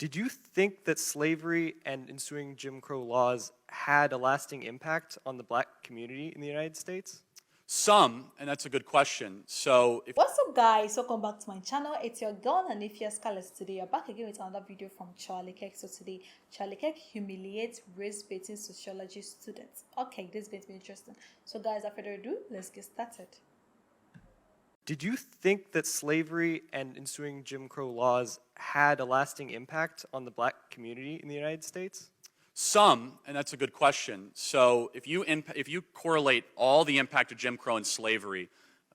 Did you think that slavery and ensuing Jim Crow laws had a lasting impact on the black community in the United States? Some, and that's a good question. So if What's up guys, welcome back to my channel. It's your girl and if you're Scarlett. Today you're back again with another video from Charlie Kirk. So today Charlie Kirk humiliates race-baiting sociology students. Okay, this is going to be interesting. So guys, without further ado, let's get started. Did you think that slavery and ensuing Jim Crow laws had a lasting impact on the black community in the United States? some, and that's a good question. So if you correlate all the impact of Jim Crow and slavery,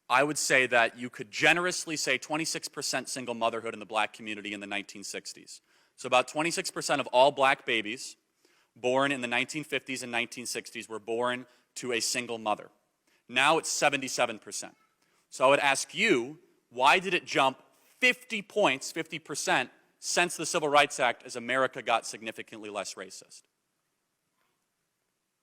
I would say that you could generously say 26% single motherhood in the black community in the 1960s. So about 26% of all black babies born in the 1950s and 1960s were born to a single mother. Now it's 77%. So I would ask you, why did it jump 50 points, 50%, since the Civil Rights Act as America got significantly less racist?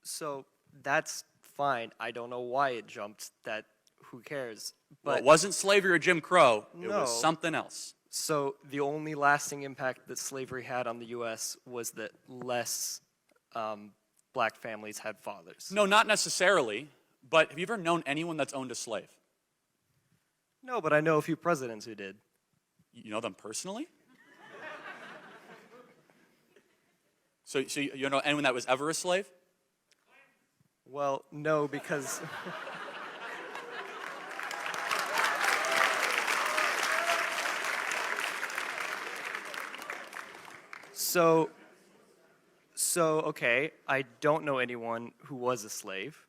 So that's fine. I don't know why it jumped. That who cares? But Well, it wasn't slavery or Jim Crow. It No. was something else. So the only lasting impact that slavery had on the U.S. was that less black families had fathers. No, not necessarily. But have you ever known anyone that's owned a slave? No, but I know a few presidents who did. You know them personally? So you know anyone that was ever a slave? Well, no, because okay, I don't know anyone who was a slave.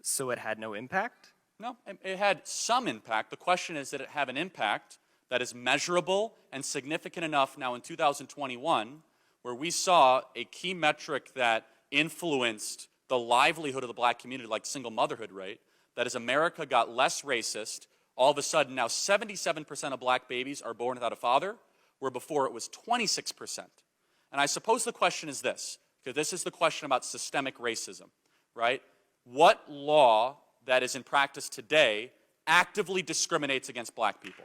So it had no impact? No, it had some impact. The question is, did it have an impact that is measurable and significant enough now in 2021, where we saw a key metric that influenced the livelihood of the black community, like single motherhood rate, that as America got less racist, all of a sudden now 77% of black babies are born without a father, where before it was 26%. And I suppose the question is this, because this is the question about systemic racism, right? What law that is in practice today actively discriminates against black people?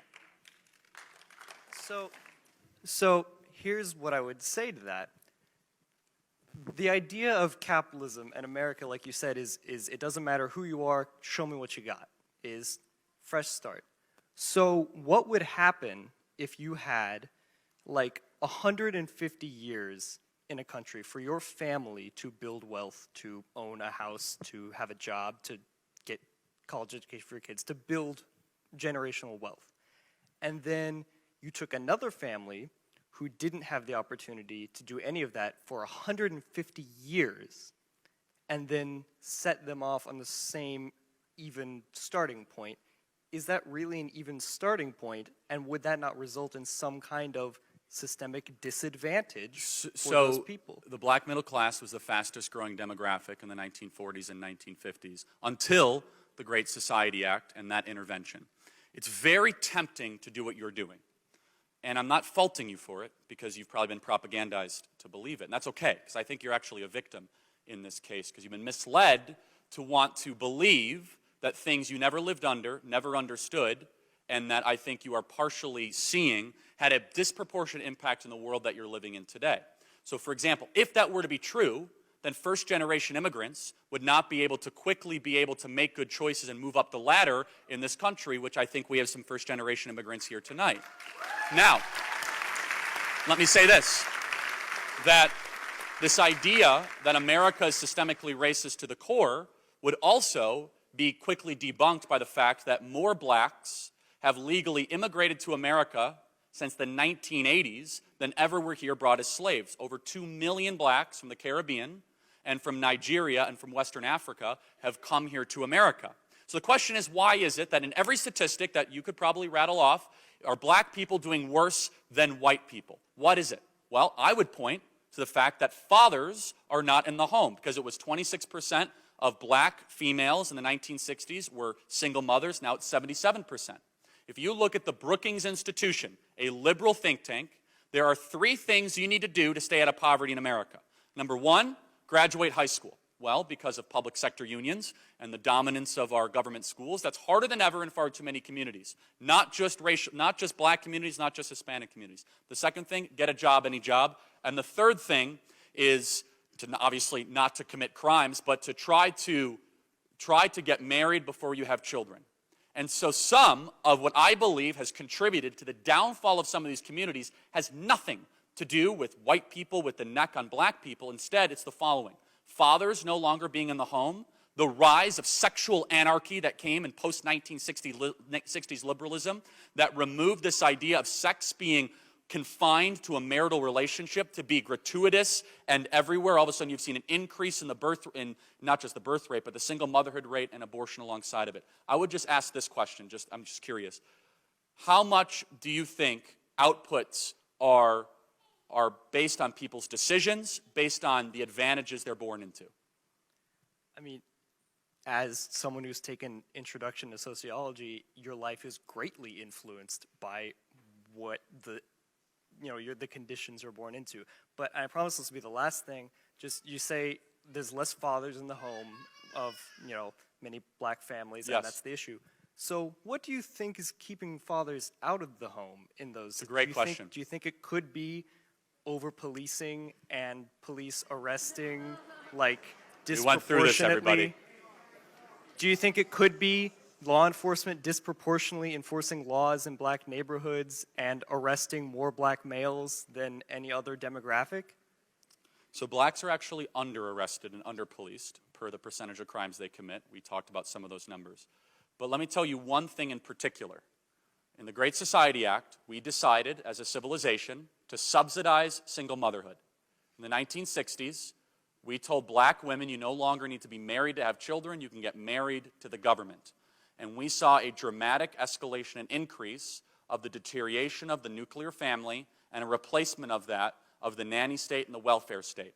So here's what I would say to that. The idea of capitalism and America, like you said, is it doesn't matter who you are, show me what you got, is fresh start. So what would happen if you had like 150 years in a country for your family to build wealth, to own a house, to have a job, to get college education for your kids, to build generational wealth? And then you took another family who didn't have the opportunity to do any of that for 150 years and then set them off on the same even starting point. Is that really an even starting point? And would that not result in some kind of systemic disadvantage for those people? The black middle class was the fastest growing demographic in the 1940s and 1950s until the Great Society Act and that intervention. It's very tempting to do what you're doing. And I'm not faulting you for it, because you've probably been propagandized to believe it. And that's okay, because I think you're actually a victim in this case, because you've been misled to want to believe that things you never lived under, never understood, and that I think you are partially seeing had a disproportionate impact in the world that you're living in today. So for example, if that were to be true, then first-generation immigrants would not be able to quickly be able to make good choices and move up the ladder in this country, which I think we have some first-generation immigrants here tonight. Now, let me say this, that this idea that America is systemically racist to the core would also be quickly debunked by the fact that more blacks have legally immigrated to America since the 1980s than ever were here brought as slaves. Over 2 million blacks from the Caribbean and from Nigeria and from Western Africa have come here to America. So the question is, why is it that in every statistic that you could probably rattle off, are black people doing worse than white people? What is it? Well, I would point to the fact that fathers are not in the home, because it was 26% of black females in the 1960s were single mothers. Now it's 77%. If you look at the Brookings Institution, a liberal think tank, there are 3 things you need to do to stay out of poverty in America. Number 1, graduate high school. Well, because of public sector unions and the dominance of our government schools, that's harder than ever in far too many communities. Not just racial, not just black communities, not just Hispanic communities. The second thing, get a job, any job. And the third thing is to obviously not to commit crimes, but to try to get married before you have children. And so some of what I believe has contributed to the downfall of some of these communities has nothing to do with white people with the neck on black people. Instead, it's the following. Fathers no longer being in the home, the rise of sexual anarchy that came in post-1960s liberalism that removed this idea of sex being confined to a marital relationship to be gratuitous and everywhere. All of a sudden you've seen an increase in not just the birth rate, but the single motherhood rate and abortion alongside of it. I would just ask this question, I'm just curious. How much do you think outputs are based on people's decisions, based on the advantages they're born into? I mean, as someone who's taken Introduction to Sociology, your life is greatly influenced by what the conditions you're born into. But I promise this will be the last thing. Just, you say there's less fathers in the home of, many black families, yes. And that's the issue. So what do you think is keeping fathers out of the home in those? It's a great question. Do you think it could be over-policing and police arresting, like, disproportionately? We went through this, everybody. Do you think it could be law enforcement disproportionately enforcing laws in black neighborhoods and arresting more black males than any other demographic? So blacks are actually under-arrested and under-policed per the percentage of crimes they commit. We talked about some of those numbers. But let me tell you one thing in particular. In the Great Society Act, we decided as a civilization to subsidize single motherhood. In the 1960s, we told black women you no longer need to be married to have children, you can get married to the government. And we saw a dramatic escalation and increase of the deterioration of the nuclear family and a replacement of that of the nanny state and the welfare state.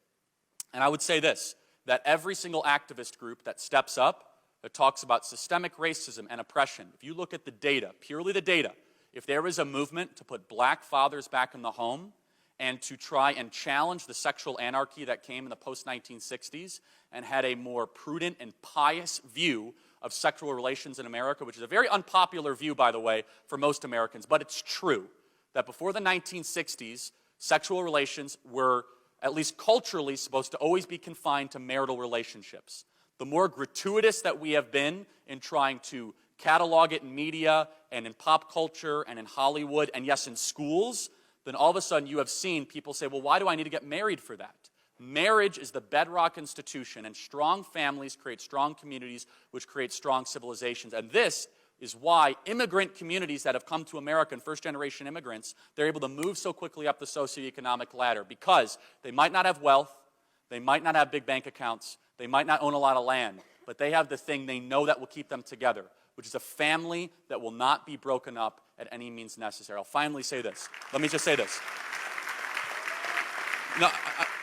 And I would say this, that every single activist group that steps up, that talks about systemic racism and oppression, if you look at the data, purely the data, if there is a movement to put black fathers back in the home and to try and challenge the sexual anarchy that came in the post-1960s and had a more prudent and pious view of sexual relations in America, which is a very unpopular view, by the way, for most Americans, but it's true that before the 1960s, sexual relations were, at least culturally, supposed to always be confined to marital relationships. The more gratuitous that we have been in trying to catalog it in media and in pop culture and in Hollywood and, yes, in schools, then all of a sudden you have seen people say, well, why do I need to get married for that? Marriage is the bedrock institution, and strong families create strong communities, which create strong civilizations. And this is why immigrant communities that have come to America, and first-generation immigrants, they're able to move so quickly up the socioeconomic ladder because they might not have wealth, they might not have big bank accounts, they might not own a lot of land, but they have the thing they know that will keep them together, which is a family that will not be broken up at any means necessary. I'll finally say this. Let me just say this. No,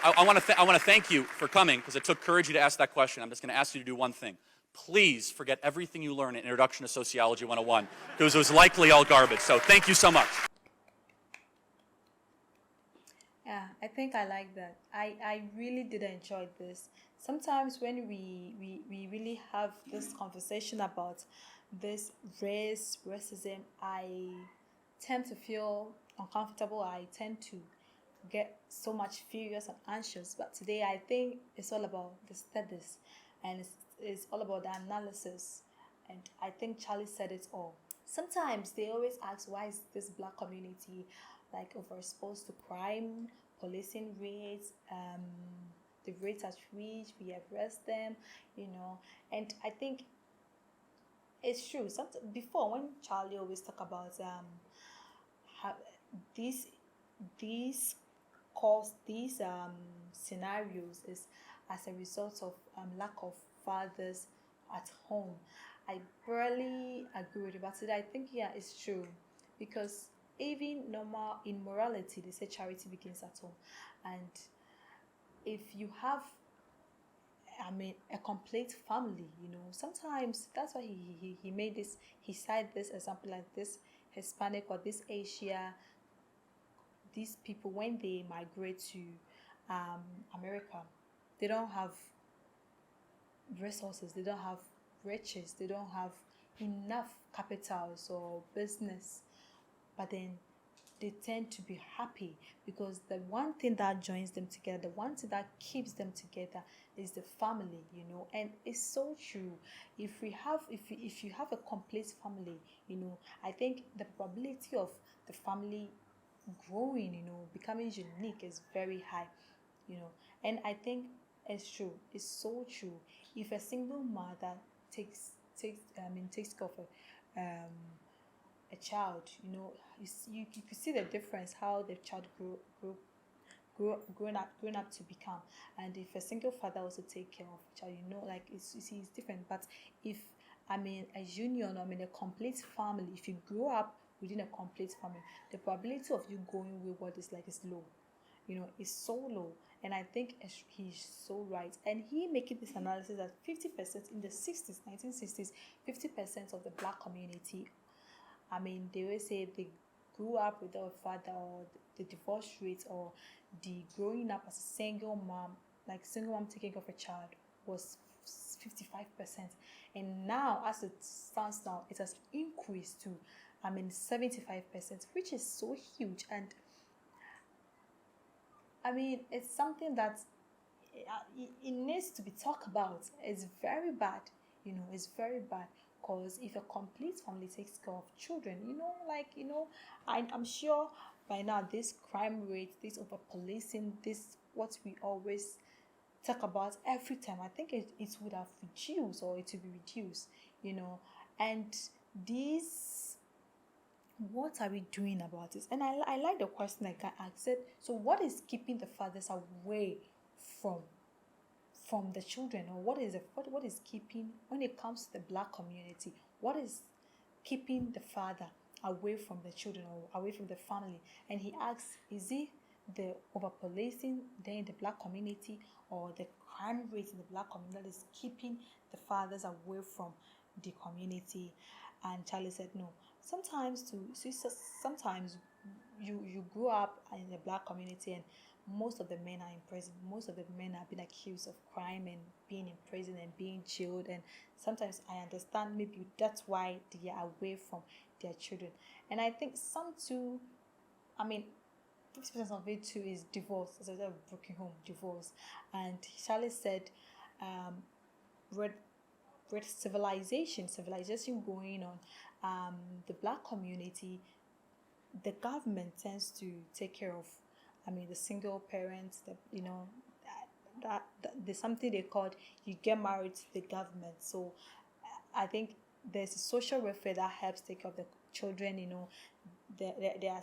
I want to thank you for coming because it took courage to ask that question. I'm just going to ask you to do one thing. Please forget everything you learned in Introduction to Sociology 101 because it was likely all garbage. So thank you so much. Yeah, I think I like that. I really did enjoy this. Sometimes when we really have this conversation about this racism, I tend to feel uncomfortable. I tend to get so much furious and anxious. But today I think it's all about the studies and it's all about the analysis. And I think Charlie said it all. Sometimes they always ask, why is this black community like overexposed to crime, policing rates, the rates at which we arrest them, and I think it's true. Before, when Charlie always talk about how these scenarios is as a result of lack of fathers at home. I barely agree with it, but I think it's true because even normal immorality, they say charity begins at home, and if you have a complete family, sometimes that's why he made this, he cited this example like this Hispanic or this Asia, these people, when they migrate to America, they don't have resources, they don't have riches, they don't have enough capitals or business, but then they tend to be happy because the one thing that joins them together, the one thing that keeps them together is the family, you know. And it's so true. If you have a complete family, you know, I think the probability of the family growing, you know, becoming unique is very high, you know. And I think it's true, it's so true. If a single mother takes care of a child, you know, you could see the difference how the child grown up to become. And if a single father also take care of a child, you know, like it's different. But if a union, a complete family, if you grow up within a complete family, the probability of you going wayward is low, you know, it's so low. And I think he's so right. And he making this analysis that 50% in the 60s, 1960s, 50% of the black community, they always say they grew up without a father, or the divorce rate, or the growing up as a single mom, like single mom taking care of a child, was 55%. And now, as it stands now, it has increased to 75%, which is so huge. And it's something that it needs to be talked about. It's very bad, you know, it's very bad. Because if a complete family takes care of children, I'm sure by now this crime rate, this overpolicing, this what we always talk about every time, I think it would have reduced, or it will be reduced, you know. And this, what are we doing about this? And I like the question I got asked. So what is keeping the fathers away from the children? Or what is keeping, when it comes to the black community, what is keeping the father away from the children, or away from the family? And he asks, is it the overpolicing there in the black community, or the crime rate in the black community that is keeping the fathers away from the community? And Charlie said no. Sometimes you grew up in the black community, and most of the men are in prison. Most of the men have been accused of crime and being in prison and being jailed. And sometimes I understand, maybe that's why they are away from their children. And I think some too, 50% of it too is divorce. As I said, broken home, divorce. And Charlie said, with civilization going on, the black community, the government tends to take care of the single parents, that there's something they called, you get married to the government. So I think there's a social welfare that helps take care of the children, you know. There are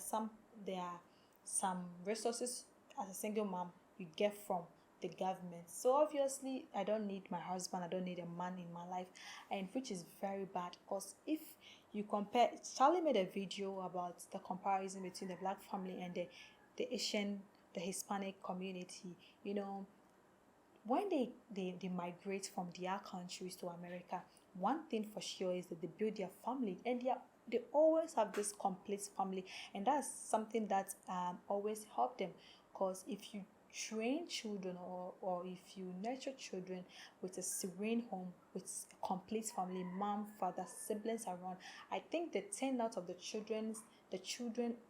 some resources as a single mom you get from the government. So obviously I don't need my husband, I don't need a man in my life, and which is very bad. Because if you compare, Charlie made a video about the comparison between the black family and the Asian, the Hispanic community. You know, when they migrate from their countries to America, one thing for sure is that they build their family, and they always have this complete family. And that's something that always help them. Because if you train children, or if you nurture children with a serene home, with a complete family, mom, father, siblings around, I think the turnout of the children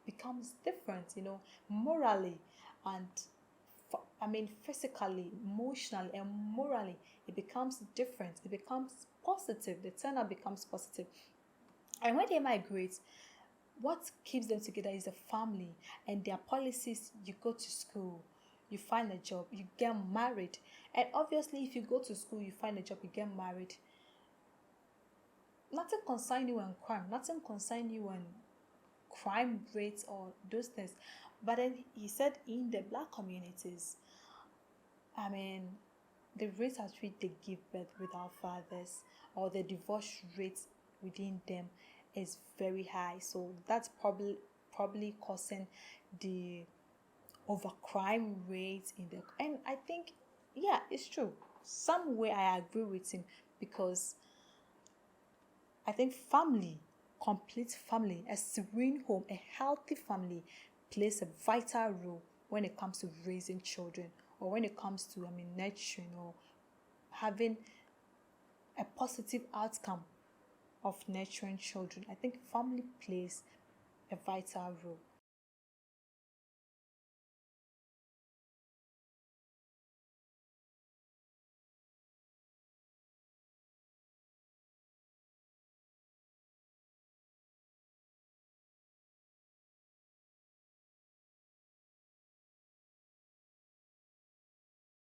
becomes different, you know, morally, and physically, emotionally, and morally, it becomes different. It becomes positive. The turnout becomes positive. And when they migrate, what keeps them together is the family and their policies. You go to school, you find a job, you get married. And obviously, if you go to school, you find a job, you get married, nothing concerns you on crime, nothing concerns you on crime rates or those things. But then he said in the black communities, the rate at which they give birth without fathers, or the divorce rate within them, is very high. So that's probably causing the overcrime rate in the. And I think, yeah, it's true. Somewhere I agree with him, because I think family, complete family, a serene home, a healthy family, plays a vital role when it comes to raising children, or when it comes to nurturing, or having a positive outcome of nurturing children. I think family plays a vital role.